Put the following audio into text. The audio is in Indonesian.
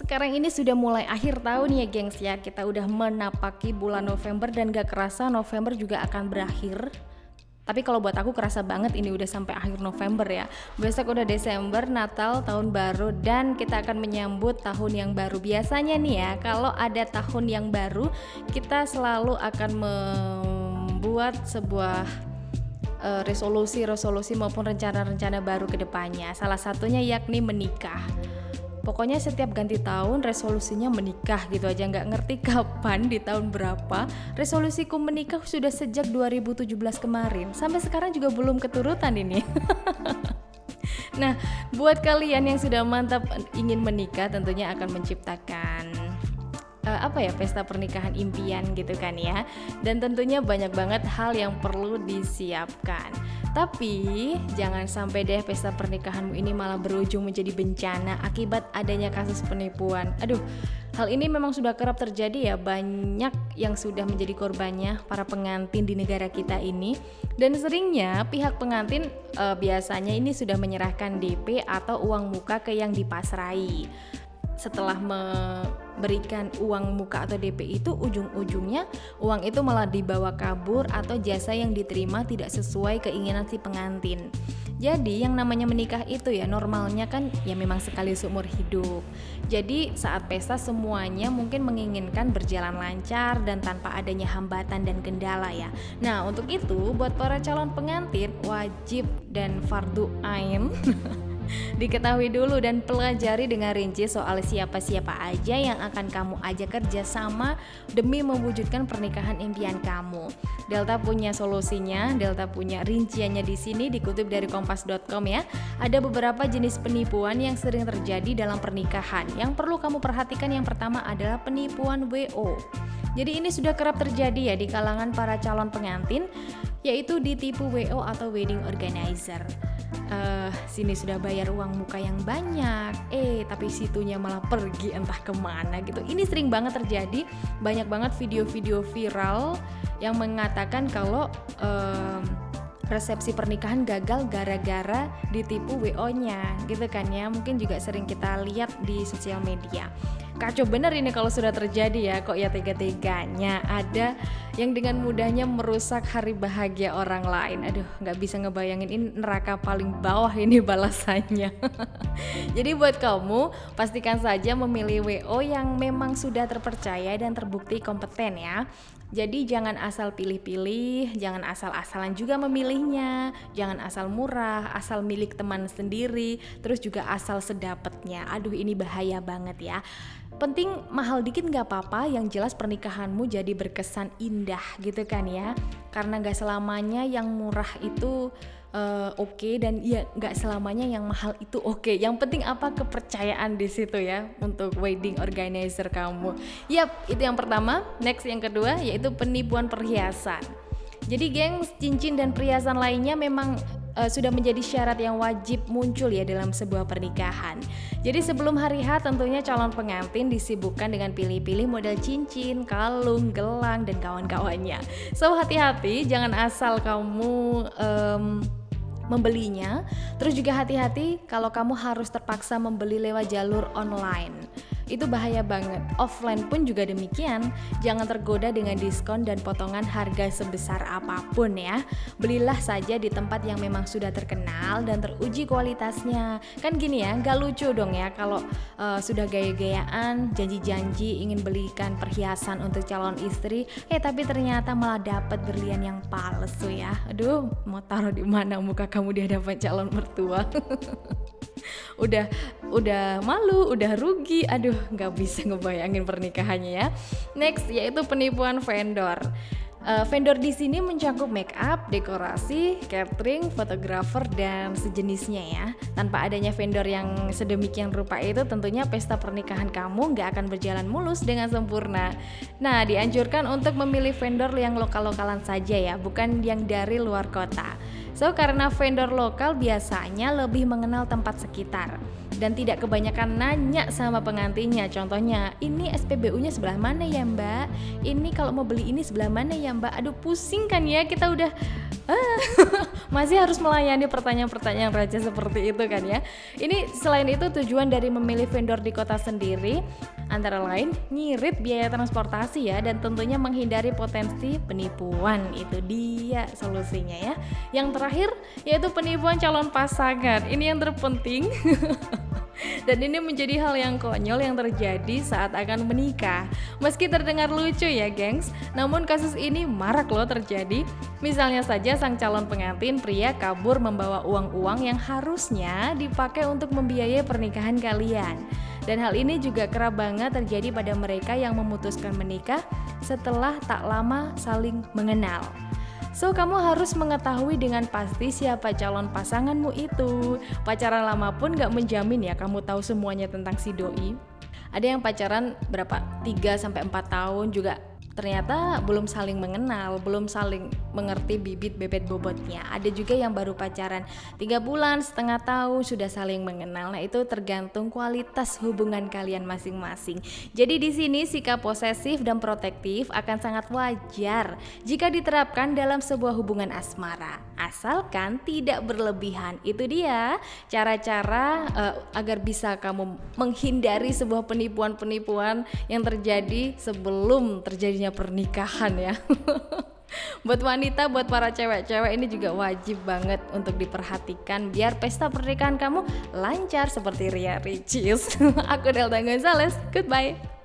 Sekarang ini sudah mulai akhir tahun ya gengs ya. Kita udah menapaki bulan November dan gak kerasa November juga akan berakhir. Tapi kalau buat aku kerasa banget ini udah sampai akhir November ya. Besok udah Desember, Natal, tahun baru, dan kita akan menyambut tahun yang baru. Biasanya nih ya, kalau ada tahun yang baru, kita selalu akan membuat sebuah resolusi maupun rencana-rencana baru ke depannya. Salah satunya yakni menikah. Pokoknya setiap ganti tahun resolusinya menikah gitu aja, nggak ngerti kapan di tahun berapa. Resolusiku menikah sudah sejak 2017 kemarin, sampai sekarang juga belum keturutan ini. Nah, buat kalian yang sudah mantap ingin menikah tentunya akan menciptakan pesta pernikahan impian gitu kan ya. Dan tentunya banyak banget hal yang perlu disiapkan. Tapi jangan sampai deh pesta pernikahanmu ini malah berujung menjadi bencana akibat adanya kasus penipuan. Aduh, hal ini memang sudah kerap terjadi ya. Banyak yang sudah menjadi korbannya para pengantin di negara kita ini. Dan seringnya pihak pengantin biasanya ini sudah menyerahkan DP atau uang muka ke yang dipasrai. Setelah memberikan uang muka atau DP itu, ujung-ujungnya uang itu malah dibawa kabur atau jasa yang diterima tidak sesuai keinginan si pengantin. Jadi yang namanya menikah itu ya normalnya kan ya memang sekali seumur hidup. Jadi saat pesta semuanya mungkin menginginkan berjalan lancar dan tanpa adanya hambatan dan kendala ya. Nah untuk itu buat para calon pengantin wajib dan fardu ain diketahui dulu dan pelajari dengan rinci soal siapa-siapa aja yang akan kamu ajak kerja sama demi mewujudkan pernikahan impian kamu. Delta punya solusinya, Delta punya rinciannya di sini dikutip dari kompas.com ya. Ada beberapa jenis penipuan yang sering terjadi dalam pernikahan. Yang perlu kamu perhatikan yang pertama adalah penipuan WO. Jadi ini sudah kerap terjadi ya di kalangan para calon pengantin, yaitu ditipu WO atau wedding organizer. Sini sudah bayar uang muka yang banyak, tapi situnya malah pergi entah kemana gitu. Ini sering banget terjadi, banyak banget video-video viral yang mengatakan kalau resepsi pernikahan gagal gara-gara ditipu WO-nya gitu kan ya. Mungkin juga sering kita lihat di sosial media. Kacau bener ini kalau sudah terjadi ya, kok ya tega-teganya ada yang dengan mudahnya merusak hari bahagia orang lain. Aduh, gak bisa ngebayangin, ini neraka paling bawah ini balasannya. Jadi buat kamu, pastikan saja memilih WO yang memang sudah terpercaya dan terbukti kompeten ya. Jadi jangan asal pilih-pilih, jangan asal-asalan juga memilihnya, jangan asal murah, asal milik teman sendiri, terus juga asal sedapetnya. Aduh ini bahaya banget ya. Penting mahal dikit gak apa-apa, yang jelas pernikahanmu jadi berkesan indah gitu kan ya. Karena gak selamanya yang murah itu oke, dan ya gak selamanya yang mahal itu oke. Yang penting apa kepercayaan di situ ya untuk wedding organizer kamu. Yap, itu yang pertama. Next yang kedua yaitu penipuan perhiasan. Jadi gengs, cincin dan perhiasan lainnya memang sudah menjadi syarat yang wajib muncul ya dalam sebuah pernikahan. Jadi sebelum hari H tentunya calon pengantin disibukkan dengan pilih-pilih model cincin, kalung, gelang, dan kawan-kawannya. So hati-hati, jangan asal kamu membelinya. Terus juga hati-hati kalau kamu harus terpaksa membeli lewat jalur online. Itu bahaya banget. Offline pun juga demikian. Jangan tergoda dengan diskon dan potongan harga sebesar apapun ya. Belilah saja di tempat yang memang sudah terkenal dan teruji kualitasnya. Kan gini ya, gak lucu dong ya kalau sudah gaya-gayaan, janji-janji ingin belikan perhiasan untuk calon istri, tapi ternyata malah dapat berlian yang palsu ya. Aduh, mau taruh di mana muka kamu di hadapan calon mertua? udah malu, udah rugi. Aduh, nggak bisa ngebayangin pernikahannya ya. Next yaitu penipuan vendor. Vendor di sini mencakup make up, dekorasi, catering, fotografer, dan sejenisnya ya. Tanpa adanya vendor yang sedemikian rupa itu, tentunya pesta pernikahan kamu nggak akan berjalan mulus dengan sempurna. Nah, dianjurkan untuk memilih vendor yang lokal-lokalan saja ya, bukan yang dari luar kota. So, karena vendor lokal biasanya lebih mengenal tempat sekitar dan tidak kebanyakan nanya sama pengantinnya. Contohnya, ini SPBU-nya sebelah mana ya mbak? Ini kalau mau beli ini sebelah mana ya mbak? Aduh pusing kan ya, kita udah Masih harus melayani pertanyaan-pertanyaan receh seperti itu kan ya. Ini selain itu tujuan dari memilih vendor di kota sendiri antara lain ngirit biaya transportasi ya, dan tentunya menghindari potensi penipuan. Itu dia solusinya ya. Yang terakhir yaitu penipuan calon pasangan. Ini yang terpenting. Dan ini menjadi hal yang konyol yang terjadi saat akan menikah. Meski terdengar lucu ya gengs, namun kasus ini marak loh terjadi. Misalnya saja sang calon pengantin pria kabur membawa uang-uang yang harusnya dipakai untuk membiayai pernikahan kalian. Dan hal ini juga kerap banget terjadi pada mereka yang memutuskan menikah setelah tak lama saling mengenal. So, kamu harus mengetahui dengan pasti siapa calon pasanganmu itu. Pacaran lama pun gak menjamin ya kamu tahu semuanya tentang si doi. Ada yang pacaran berapa? 3-4 tahun juga ternyata belum saling mengenal, belum saling mengerti bibit bebet bobotnya. Ada juga yang baru pacaran 3 bulan, setengah tahun sudah saling mengenal. Nah, itu tergantung kualitas hubungan kalian masing-masing. Jadi di sini sikap posesif dan protektif akan sangat wajar jika diterapkan dalam sebuah hubungan asmara, asalkan tidak berlebihan. Itu dia cara-cara agar bisa kamu menghindari sebuah penipuan-penipuan yang terjadi sebelum terjadinya pernikahan ya. Buat wanita, buat para cewek-cewek ini juga wajib banget untuk diperhatikan biar pesta pernikahan kamu lancar seperti Ria Ricis. Aku Delta Gonzales, goodbye.